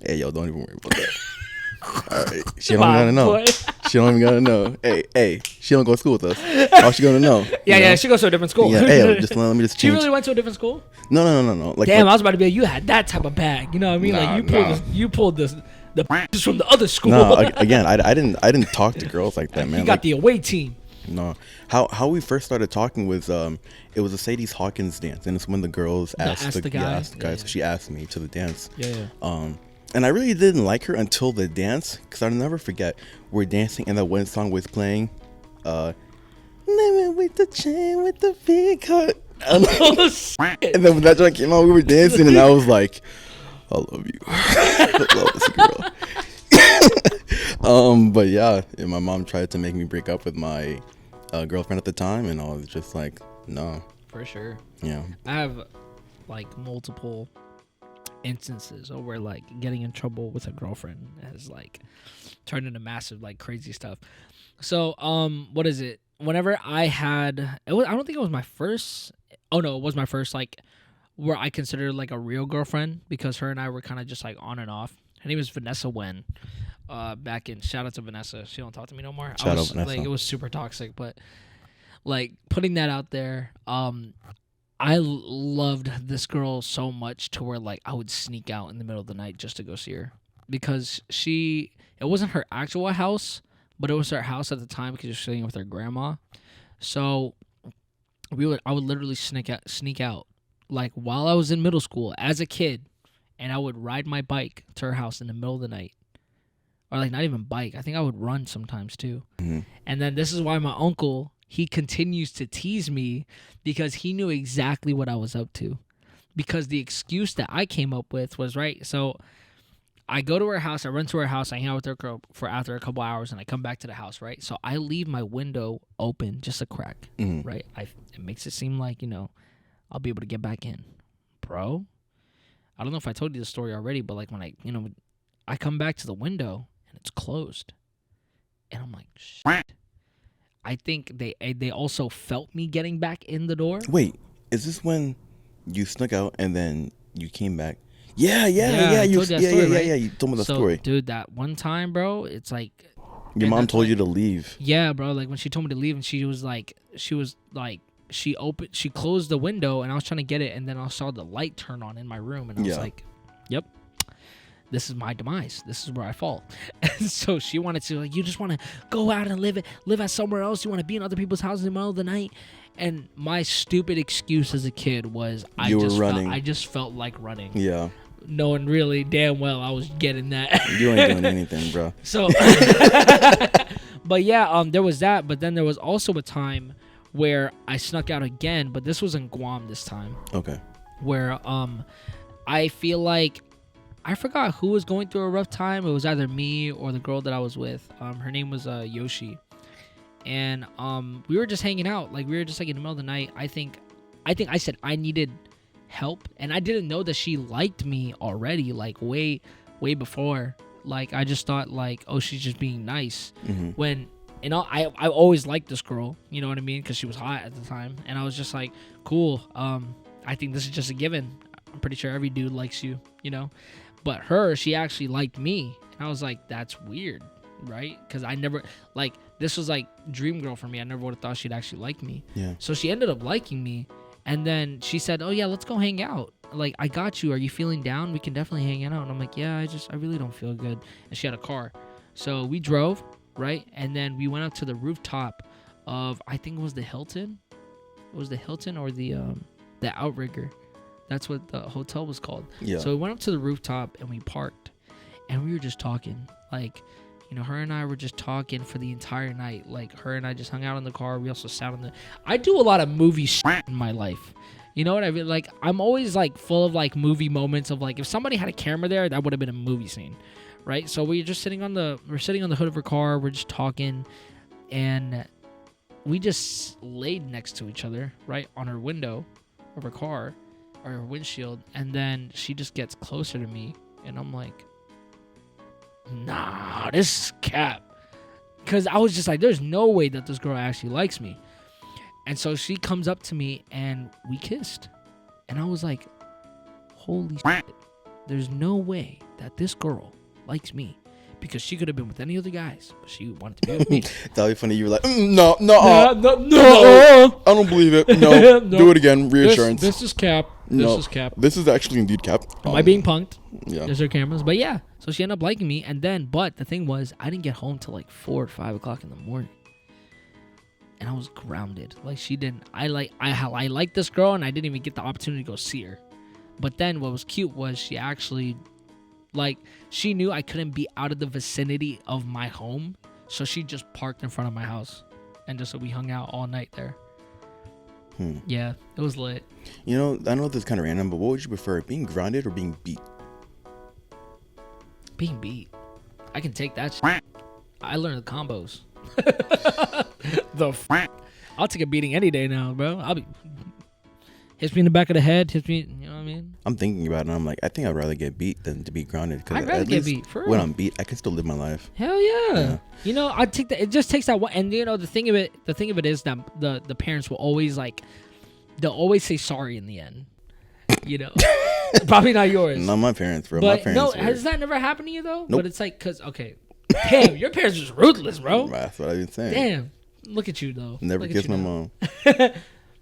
hey, yo, don't even worry about that. All right, she don't gotta know. Boy. She don't even gotta know. Hey, she don't go to school with us. How's she gonna know? Yeah, she goes to a different school. Yeah, hey, let me just change. She really went to a different school? No. Like, damn, I was about to be like, you had that type of bag. You know what I mean? You pulled the from the other school. No, again, I didn't talk to girls like that, man. You got the away team. No, how we first started talking was it was a Sadie's Hawkins dance, and it's when the girls asked the guy. So she asked me to the dance. Yeah. And I really didn't like her until the dance, because I'll never forget, we're dancing and that one song was playing, Living with the chain with the big heart. And then when that joint came out, we were dancing, and I was like, I love you. I love this girl. But yeah, and my mom tried to make me break up with my girlfriend at the time, and I was just like, no. For sure. Yeah. I have, like, multiple instances of where, like, getting in trouble with a girlfriend has, like, turned into massive, like, crazy stuff. So what is it, whenever I had I don't think it was my first, it was my first, like, where I considered, like, a real girlfriend, because her and I were kind of just, like, on and off. Her name was Vanessa Wen. Back in, shout out to Vanessa, she don't talk to me no more. Shout out Vanessa. Like, it was super toxic, but, like, putting that out there, I loved this girl so much to where, like, I would sneak out in the middle of the night just to go see her, because it wasn't her actual house, but it was her house at the time because she was staying with her grandma. So I would literally sneak out, like, while I was in middle school as a kid, and I would ride my bike to her house in the middle of the night. Or, like, not even bike. I think I would run sometimes too. Mm-hmm. And then this is why my uncle, he continues to tease me, because he knew exactly what I was up to. Because the excuse that I came up with was, right, so I go to her house, I run to her house, I hang out with her girl for after a couple hours, and I come back to the house, right? So I leave my window open, just a crack, right? It makes it seem like, I'll be able to get back in. Bro, I don't know if I told you the story already, but, like, when I come back to the window and it's closed, and I'm like, shit. I think they also felt me getting back in the door. Wait, is this when you snuck out and then you came back? Yeah. You told me the story. Dude, that one time, bro, it's like your mom told you to leave. Yeah, bro. Like when she told me to leave, and she closed the window, and I was trying to get it, and then I saw the light turn on in my room, and I was like, "Yep, this is my demise. This is where I fall." And so she wanted to, like, you just want to go out and live at somewhere else. You want to be in other people's houses in the middle of the night. And my stupid excuse as a kid was I just felt like running. Yeah. Knowing really damn well I was getting that. You ain't doing anything, bro. So, but yeah, there was that. But then there was also a time where I snuck out again, but this was in Guam this time. Okay. Where I feel like I forgot who was going through a rough time. It was either me or the girl that I was with. Her name was Yoshi. And we were just hanging out. Like, we were just like in the middle of the night. I think I said I needed help, and I didn't know that she liked me already, like way before. Like, I just thought like, oh, she's just being nice. Mm-hmm. When, you know, I always liked this girl, you know what I mean, because she was hot at the time, and I was just like, cool. I think this is just a given. I'm pretty sure every dude likes you, you know. But she actually liked me, and I was like, that's weird, right? Because I never, like, this was like dream girl for me. I never would have thought she'd actually like me. Yeah. So she ended up liking me, and then she said, oh yeah, let's go hang out. Like, I got you. Are you feeling down? We can definitely hang out. And I'm like, yeah, I really don't feel good. And she had a car. So we drove, right? And then we went up to the rooftop of, I think it was the Hilton. It was the Hilton or the Outrigger. That's what the hotel was called. Yeah. So we went up to the rooftop and we parked, and we were just talking. Like, you know, her and I were just talking for the entire night. Like, her and I just hung out in the car. We also sat on I do a lot of movie shit in my life. You know what I mean? Like, I'm always like full of like movie moments of like, if somebody had a camera there, that would have been a movie scene, right? So we're sitting on the hood of her car. We're just talking, and we just laid next to each other, right, on her window of her car, or her windshield. And then she just gets closer to me, and I'm like, nah, this is cap. Because I was just like, there's no way that this girl actually likes me. And so she comes up to me and we kissed. And I was like, holy shit. There's no way that this girl likes me. Because she could have been with any other guys, but she wanted to be with me. That'd be funny. You were like, no, I don't believe it. No, no. Do it again. Reassurance. This is cap. This is cap. This is actually indeed cap. Am I being punked? Yeah. There's her cameras. But yeah, so she ended up liking me. And then, but the thing was, I didn't get home till like 4 or 5 o'clock in the morning. And I was grounded. Like, she didn't. I liked this girl, and I didn't even get the opportunity to go see her. But then what was cute was she actually, like, she knew I couldn't be out of the vicinity of my home, so she just parked in front of my house, and just so we hung out all night there. Yeah, it was lit. You know, I know this is kind of random, but what would you prefer, being grounded or being beat? Being beat. I can take that shit. I learned the combos. I'll take a beating any day now, bro. I'll be hits me in the back of the head, hits me, you know what I mean? I'm thinking about it, and I'm like, I think I'd rather get beat than to be grounded. I'd rather get beat. For real. When I'm beat, I can still live my life. Hell yeah. You know, I take that. It just takes that one. And you know, the thing of it is that the parents will always they'll always say sorry in the end. You know, probably not yours. Not my parents, bro. But my parents has that never happened to you though? Nope. But it's like, cause okay, damn, your parents are just ruthless, bro. That's what I've been saying. Damn, look at you though. Never kissed my mom.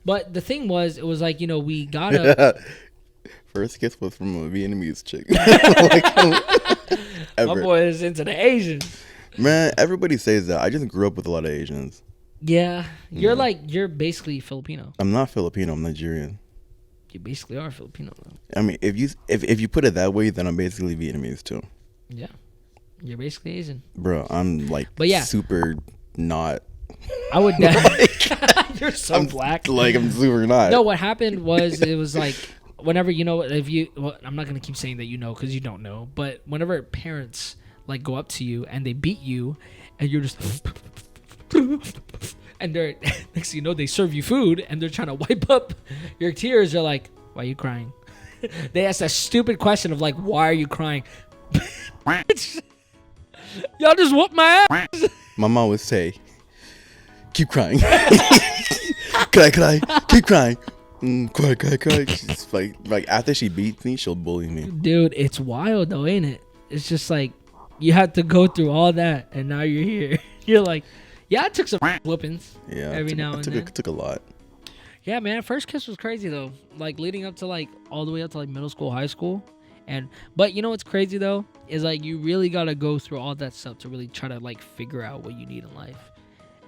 But the thing was, it was like, you know, we got a first kiss was from a Vietnamese chick. My boy is into the Asians. Man, everybody says that. I just grew up with a lot of Asians. Yeah, you're basically Filipino. I'm not Filipino. I'm Nigerian. You basically are Filipino though. I mean, if you put it that way, then I'm basically Vietnamese too. Yeah, you're basically Asian, bro. I'm like, super not. I would. You're so black. Like, I'm super not. No, what happened was, it was like, whenever, you know, I'm not gonna keep saying that, you know, because you don't know. But whenever parents like go up to you and they beat you, and you're just, and they're next thing you know, they serve you food and they're trying to wipe up your tears. They're like, "Why are you crying?" They ask that stupid question of like, "Why are you crying?" Y'all just whooped my ass. My mom would say, keep crying. Could I keep crying? Cry. She's like after she beats me, she'll bully me. Dude, it's wild though, ain't it? It's just like you had to go through all that, and now you're here. You're like, yeah, I took some whoopings. Yeah, every now and then. It took a lot. Yeah, man. First kiss was crazy though. Like leading up to like all the way up to like middle school, high school, but you know what's crazy though is like you really gotta go through all that stuff to really try to like figure out what you need in life.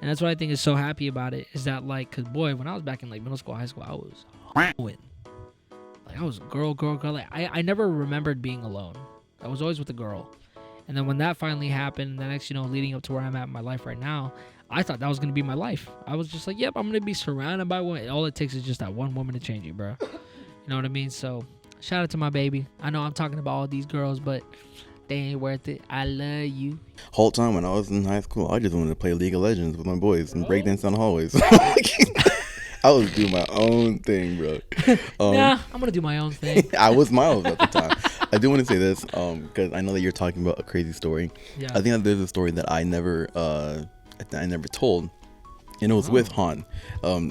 And that's what I think is so happy about it is that like, cause boy, when I was back in like middle school, high school, I was hoeing. Like I was a girl. Like I never remembered being alone. I was always with a girl. And then when that finally happened, the next, leading up to where I'm at in my life right now, I thought that was going to be my life. I was just like, yep, I'm going to be surrounded by women. All it takes is just that one woman to change you, bro. You know what I mean? So shout out to my baby. I know I'm talking about all these girls, but they ain't worth it. I love you. Whole time when I was in high school, I just wanted to play League of Legends with my boys and breakdance down the hallways. I was doing my own thing, bro. I'm going to do my own thing. I was Miles at the time. I do want to say this because I know that you're talking about a crazy story. Yeah. I think that there's a story that I never told, and it was with Han.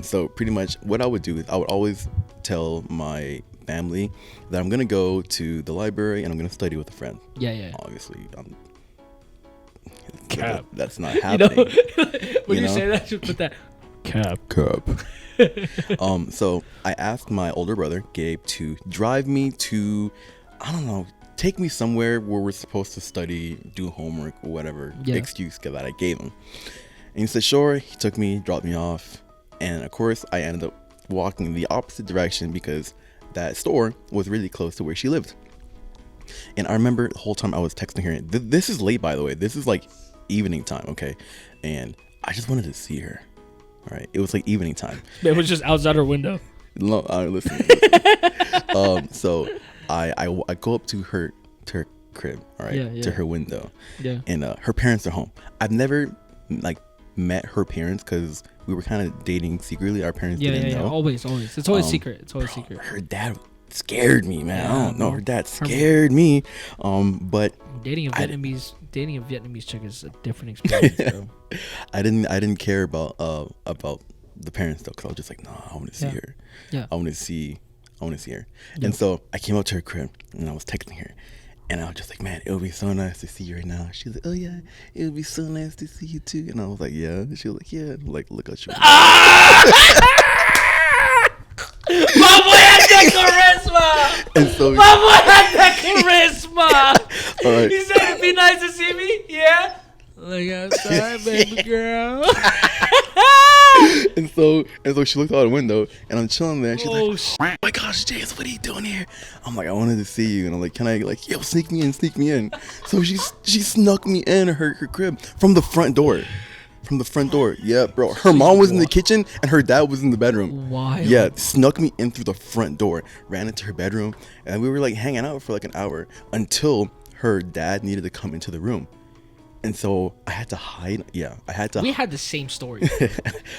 So pretty much what I would do is I would always tell my family that I'm going to go to the library and I'm going to study with a friend. Yeah. Obviously, Cap. that's not happening. When you say that, just put that cap. So I asked my older brother Gabe to drive me to, I don't know, take me somewhere where we're supposed to study, do homework or whatever excuse that I gave him. And he said sure. He took me, dropped me off, and of course I ended up walking in the opposite direction because that store was really close to where she lived. And I remember the whole time I was texting her. This is late, by the way. This is like evening time, okay? And I just wanted to see her. All right, it was like evening time. It was just outside her window. No, listen. So I go up to her crib, all right, to her window, and her parents are home. I've never like met her parents because we were kind of dating secretly. Our parents didn't know. Always. It's always secret. It's always secret. Her dad scared me, man. I don't know. Her dad scared me. But dating a Vietnamese chick is a different experience, bro. I didn't care about the parents though, because I was just like, nah, I want to see her. Yeah. I want to see her. Yeah. And so I came up to her crib and I was texting her. And I was just like, man, it would be so nice to see you right now. She was like, oh yeah, it would be so nice to see you too. And I was like, yeah. And she was like, yeah. I'm like, look at you. My boy had that charisma. And so my boy had that charisma. All right. He said it'd be nice to see me. Yeah. Look outside, baby girl. and so she looked out the window and I'm chilling there and she's like, oh my gosh, Jace, what are you doing here? I'm like, I wanted to see you. And I'm like, can I like, yo, sneak me in. So she snuck me in her crib from the front door. Yeah, bro. Her mom was in the kitchen and her dad was in the bedroom. Why? Yeah, snuck me in through the front door, ran into her bedroom, and we were like hanging out for like an hour until her dad needed to come into the room. And so I had to hide. Yeah, we had the same story.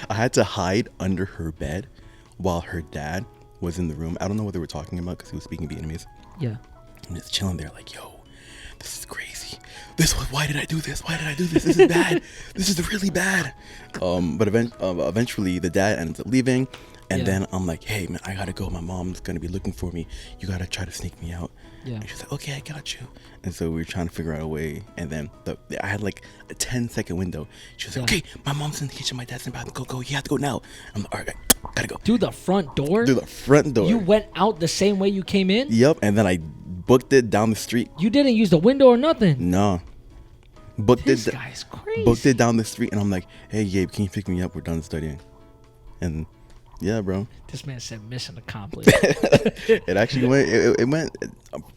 I had to hide under her bed while her dad was in the room. I don't know what they were talking about because he was speaking Vietnamese. Yeah. And just chilling there like, yo, this is crazy. Why did I do this? This is bad. This is really bad. But eventually the dad ends up leaving. And then I'm like, hey, man, I got to go. My mom's going to be looking for me. You got to try to sneak me out. Yeah. And she's like, okay, I got you. And so we were trying to figure out a way. And then I had like a 10-second window. She was like, okay, my mom's in the kitchen. My dad's in the bathroom. Go. You have to go now. I'm like, all right, gotta go. Through the front door? Through the front door. You went out the same way you came in? Yep. And then I booked it down the street. You didn't use the window or nothing? No. This guy's crazy. Booked it down the street. And I'm like, hey, Gabe, can you pick me up? We're done studying. And yeah, bro. This man said mission accomplished. It actually went. It went.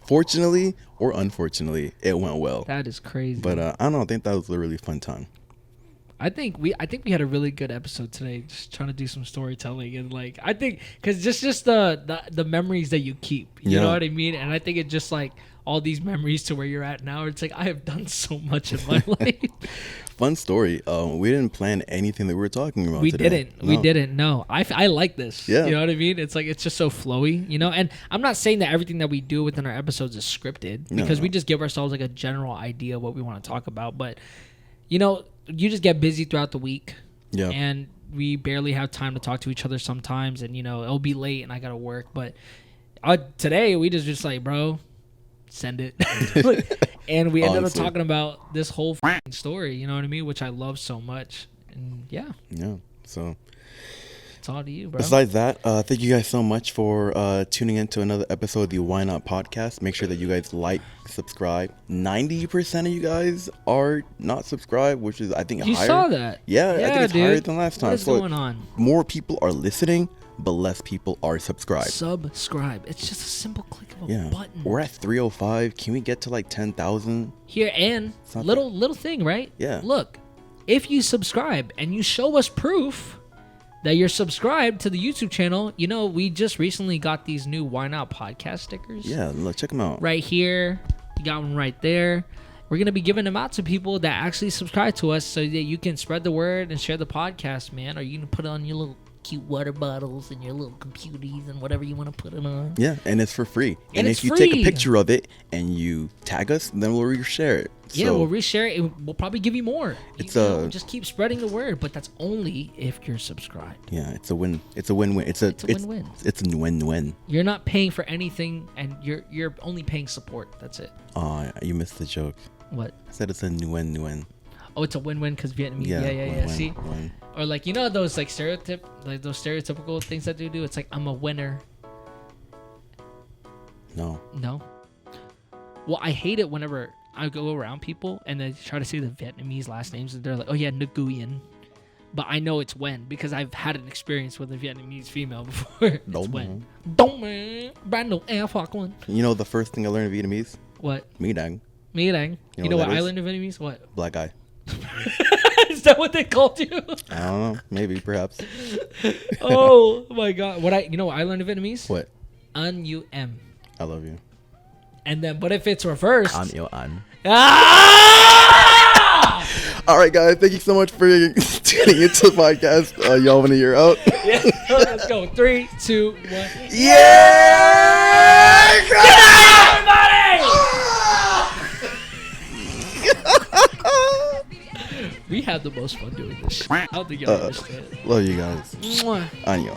Fortunately or unfortunately, it went well. That is crazy. But I don't know. I think that was a really fun time. I think we had a really good episode today. Just trying to do some storytelling and like I think because just the memories that you keep. You know what I mean? And I think it just like all these memories to where you're at now. It's like I have done so much in my life. Fun story. We didn't plan anything that we were talking about today. We didn't. No. I like this. Yeah. You know what I mean? It's like it's just so flowy, you know? And I'm not saying that everything that we do within our episodes is scripted because we just give ourselves like a general idea of what we want to talk about. But, you know, you just get busy throughout the week. Yeah. And we barely have time to talk to each other sometimes, and it'll be late and I gotta work. But today we just like, bro, send it. And we ended up talking about this whole story, you know what I mean, which I love so much. And yeah, so it's all to you, bro. Besides that, thank you guys so much for tuning in to another episode of the Why Not podcast. Make sure that you guys like, subscribe. 90% of you guys are not subscribed, which is, I think, higher. You saw that? Yeah, I think it's higher than last time. What is going on? More people are listening, but less people are subscribed. Subscribe. It's just a simple click of a button. We're at 305. Can we get to like 10,000? Here, and little thing, right? Yeah. Look, if you subscribe and you show us proof that you're subscribed to the YouTube channel, we just recently got these new Why Not podcast stickers. Yeah, look, check them out. Right here. You got one right there. We're going to be giving them out to people that actually subscribe to us so that you can spread the word and share the podcast, man. Or you can put it on your little cute water bottles and your little computers and whatever you want to put it on. Yeah, and it's for free. And if you take a picture of it and you tag us, then we'll reshare it. Yeah, we'll reshare it. We'll probably give you more. Just keep spreading the word, but that's only if you're subscribed. Yeah, it's a win. It's a win-win. It's a win-win. It's a win-win. You're not paying for anything, and you're only paying support. That's it. Oh, you missed the joke. What? I said it's a win-win. Oh, it's a win-win because Vietnamese. Yeah. See, or like those like those stereotypical things that they do. It's like, I'm a winner. No. Well, I hate it whenever I go around people and they try to say the Vietnamese last names and they're like, oh yeah, Nguyen. But I know it's Wen because I've had an experience with a Vietnamese female before. It's Wen. Don't man. Brando air fuck one. You know the first thing I learned in Vietnamese? What? Me dang. You know what I learned in Vietnamese? What? Black guy. Is that what they called you? I don't know. Maybe, perhaps. Oh my god. What I learned in Vietnamese? What? An you em. I love you. And then, but if it's reversed, I'm your an. Ah! All right, guys. Thank you so much for tuning into the podcast. Y'all want to hear out? Yeah. Let's go. 3, 2, 1. Yeah! Get out, everybody! We had the most fun doing this shit. I don't think y'all understand. Love you guys. Mwah. On your